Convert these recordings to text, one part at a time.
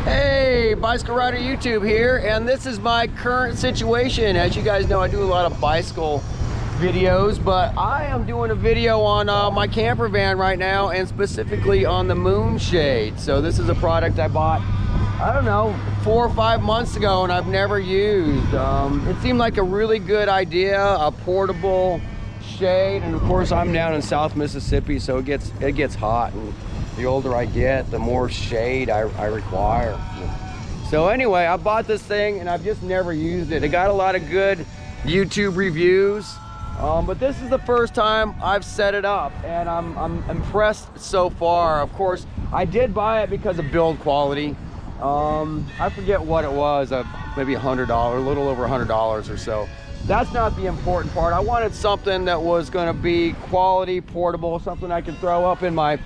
Hey, Bicycle Rider YouTube here, and this is my current situation. As you guys know, I do a lot of bicycle videos, but I am doing a video on my camper van right now, and specifically on the Moonshade. So this is a product I bought, I don't know, 4 or 5 months ago, and I've never used. It seemed like a really good idea, a portable shade, and of course I'm down in South Mississippi, so it gets hot, and the older I get, the more shade I require. So anyway, I bought this thing and I've just never used it. It got a lot of good YouTube reviews, but this is the first time I've set it up, and I'm impressed so far. Of course, I did buy it because of build quality. I forget what it was, maybe $100, a little over $100 or so. That's not the important part. I wanted something that was going to be quality, portable, something I could throw up in my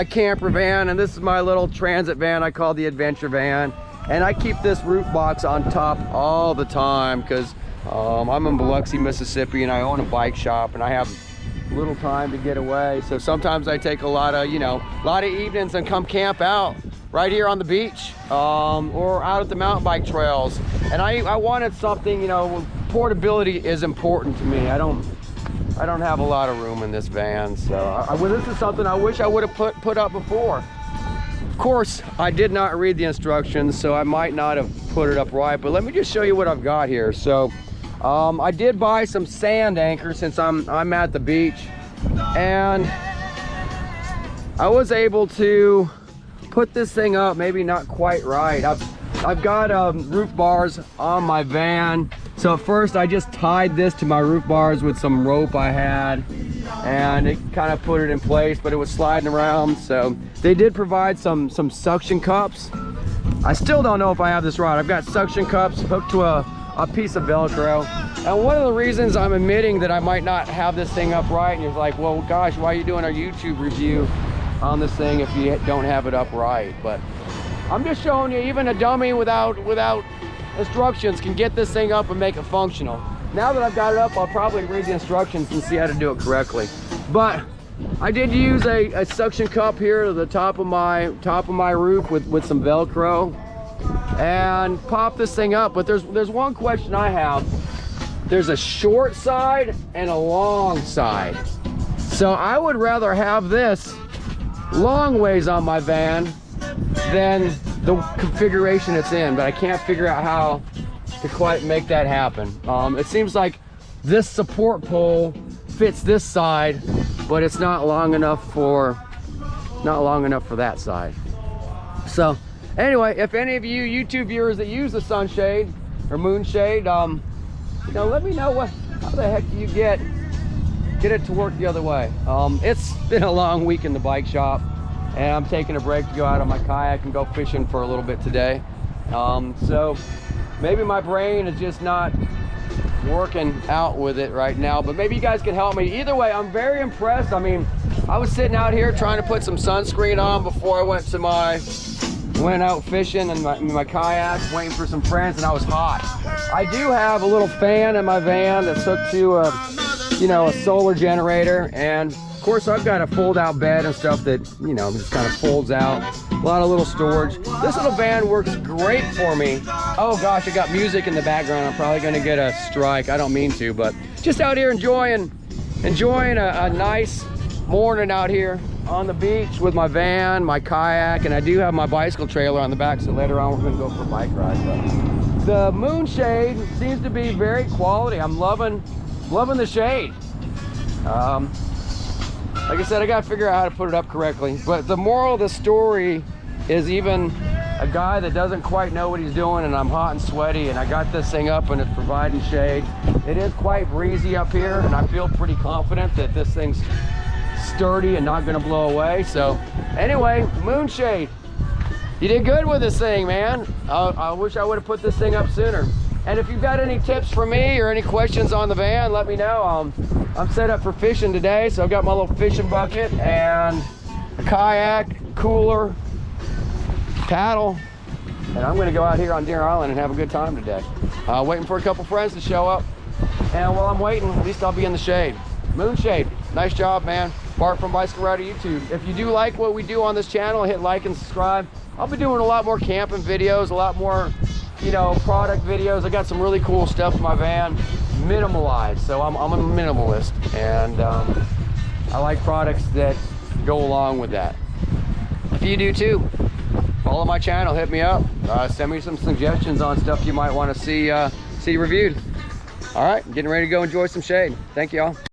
camper van. And this is my little transit van I call the adventure van, and I keep this roof box on top all the time because I'm in Biloxi, Mississippi, and I own a bike shop, and I have little time to get away. So sometimes I take a lot of evenings and come camp out right here on the beach, or out at the mountain bike trails. And I wanted something, portability is important to me. I don't have a lot of room in this van, so this is something I wish I would have put up before. Of course, I did not read the instructions, so I might not have put it up right, but let me just show you what I've got here. So I did buy some sand anchors since I'm at the beach, and I was able to put this thing up, maybe not quite right. I've got roof bars on my van. So at first I just tied this to my roof bars with some rope I had, and it kind of put it in place, but it was sliding around. So they did provide some suction cups. I still don't know if I have this right. I've got suction cups hooked to a piece of Velcro. And one of the reasons I'm admitting that I might not have this thing up right, and you're like, well, gosh, why are you doing a YouTube review on this thing if you don't have it up right? But I'm just showing you, even a dummy without instructions can get this thing up and make it functional. Now that I've got it up, I'll probably read the instructions and see how to do it correctly. But I did use a suction cup here to the top of my roof with some Velcro, and pop this thing up. But there's one question I have. There's a short side and a long side. So I would rather have this long ways on my van than the configuration it's in, but I can't figure out how to quite make that happen. It seems like this support pole fits this side, but it's not long enough for that side. So anyway, if any of you YouTube viewers that use the sunshade or moonshade, let me know how the heck do you get it to work the other way. It's been a long week in the bike shop, and I'm taking a break to go out on my kayak and go fishing for a little bit today. So maybe my brain is just not working out with it right now, but maybe you guys can help me. Either way, I'm very impressed. I mean, I was sitting out here trying to put some sunscreen on before I went out fishing in my kayak, waiting for some friends, and I was hot. I do have a little fan in my van that's hooked to a solar generator, and of course I've got a fold-out bed and stuff that just kind of folds out. A lot of little storage. This little van works great for me. Oh gosh, I got music in the background. I'm probably gonna get a strike. I don't mean to, but just out here enjoying a nice morning out here on the beach with my van, my kayak, and I do have my bicycle trailer on the back, so later on we're gonna go for a bike ride. But the Moonshade seems to be very quality. I'm loving the shade. Like I said, I gotta figure out how to put it up correctly. But the moral of the story is, even a guy that doesn't quite know what he's doing, and I'm hot and sweaty, and I got this thing up and it's providing shade. It is quite breezy up here, and I feel pretty confident that this thing's sturdy and not gonna blow away. So anyway, Moonshade, you did good with this thing, man. I wish I would have put this thing up sooner. And if you've got any tips for me or any questions on the van, let me know. I'm set up for fishing today, so I've got my little fishing bucket and a kayak, cooler, paddle, and I'm gonna go out here on Deer Island and have a good time today. Waiting for a couple friends to show up, and while I'm waiting, at least I'll be in the shade. Moonshade, nice job, man. Bart from Bicycle Rider YouTube. If you do like what we do on this channel, hit like and subscribe. I'll be doing a lot more camping videos, a lot more, you know, product videos. I got some really cool stuff in my van, minimalized. So I'm a minimalist, and I like products that go along with that. If you do too, follow my channel, hit me up, send me some suggestions on stuff you might want to see reviewed. All right, getting ready to go enjoy some shade. Thank you all.